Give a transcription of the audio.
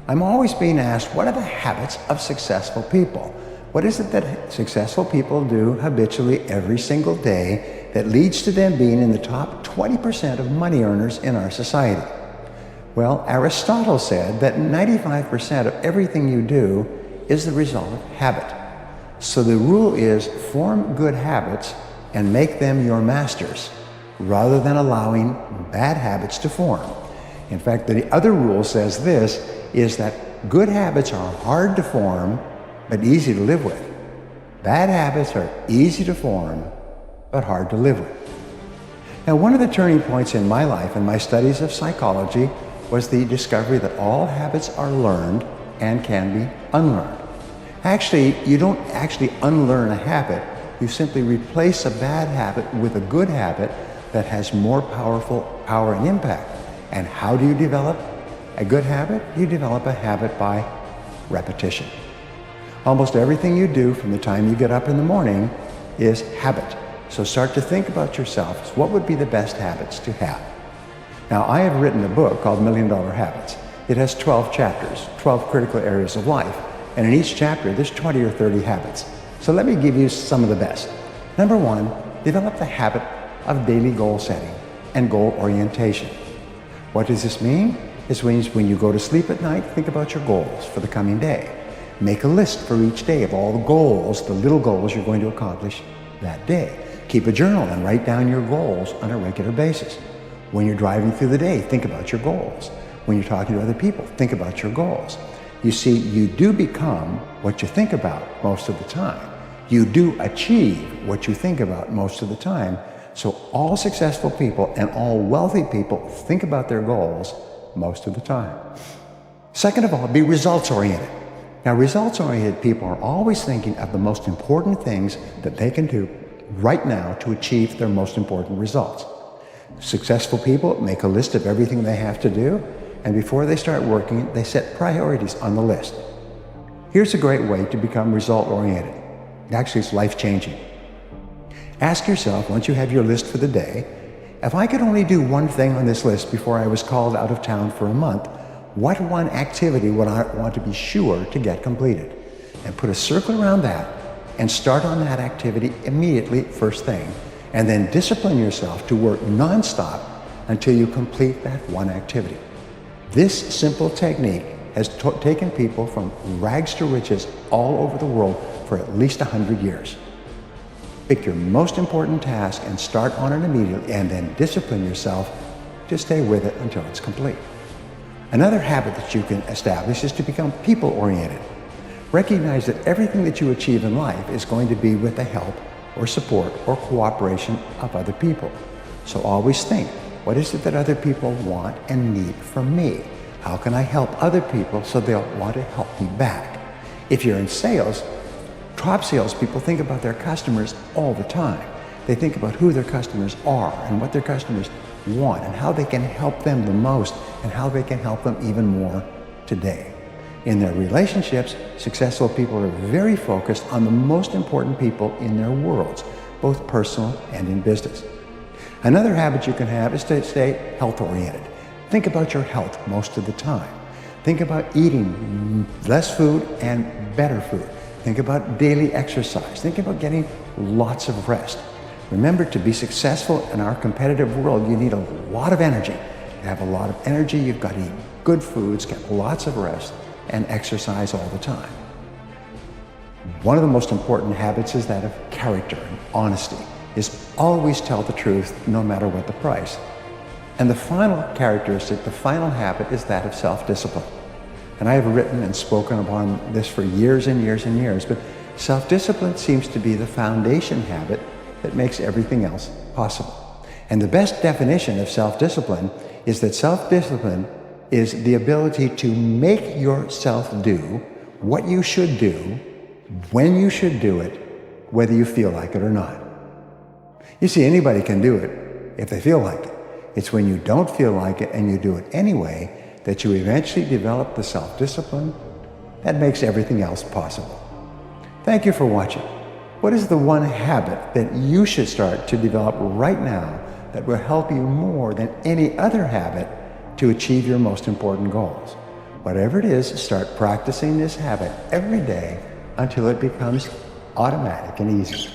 I'm always being asked, what are the habits of successful people? What is it that successful people do habitually every single day that leads to them being in the top 20% of money earners in our society? Well, Aristotle said that 95% of everything you do is the result of habit. So the rule is form good habits and make them your masters, rather than allowing bad habits to form. In fact, the other rule says this, is that good habits are hard to form, but easy to live with. Bad habits are easy to form, but hard to live with. Now, one of the turning points in my life and my studies of psychology was the discovery that all habits are learned and can be unlearned. Actually, you don't actually unlearn a habit. You simply replace a bad habit with a good habit that has more power and impact. And how do you develop a good habit? You develop a habit by repetition. Almost everything you do from the time you get up in the morning is habit. So start to think about yourself. What would be the best habits to have? Now, I have written a book called $1 Million Habits. It has 12 chapters, 12 critical areas of life. And in each chapter, there's 20 or 30 habits. So let me give you some of the best. Number one, develop the habit of daily goal setting and goal orientation. What does this mean? This means when you go to sleep at night, think about your goals for the coming day. Make a list for each day of all the goals, the little goals you're going to accomplish that day. Keep a journal and write down your goals on a regular basis. When you're driving through the day, think about your goals. When you're talking to other people, think about your goals. You see, you do become what you think about most of the time. You do achieve what you think about most of the time. So all successful people and all wealthy people think about their goals most of the time. Second of all, be results-oriented. Now, results-oriented people are always thinking of the most important things that they can do right now to achieve their most important results. Successful people make a list of everything they have to do, and before they start working, they set priorities on the list. Here's a great way to become result-oriented. Actually, it's life-changing. Ask yourself, once you have your list for the day, if I could only do one thing on this list before I was called out of town for a month, what one activity would I want to be sure to get completed? And put a circle around that and start on that activity immediately first thing. And then discipline yourself to work nonstop until you complete that one activity. This simple technique has taken people from rags to riches all over the world for at least 100 years. Pick your most important task and start on it immediately, and then discipline yourself to stay with it until it's complete. Another habit that you can establish is to become people-oriented. Recognize that everything that you achieve in life is going to be with the help or support or cooperation of other people. So always think, what is it that other people want and need from me? How can I help other people so they'll want to help me back? If you're in sales, top salespeople think about their customers all the time. They think about who their customers are and what their customers want and how they can help them the most and how they can help them even more today. In their relationships, successful people are very focused on the most important people in their worlds, both personal and in business. Another habit you can have is to stay health-oriented. Think about your health most of the time. Think about eating less food and better food. Think about daily exercise. Think about getting lots of rest. Remember, to be successful in our competitive world, you need a lot of energy. To have a lot of energy, you've got to eat good foods, get lots of rest, and exercise all the time. One of the most important habits is that of character and honesty, is always tell the truth no matter what the price. And the final characteristic, the final habit, is that of self-discipline. And I have written and spoken upon this for years and years and years, but self-discipline seems to be the foundation habit that makes everything else possible. And the best definition of self-discipline is that self-discipline is the ability to make yourself do what you should do, when you should do it, whether you feel like it or not. You see, anybody can do it if they feel like it. It's when you don't feel like it and you do it anyway that you eventually develop the self-discipline that makes everything else possible. Thank you for watching. What is the one habit that you should start to develop right now that will help you more than any other habit to achieve your most important goals? Whatever it is, start practicing this habit every day until it becomes automatic and easy.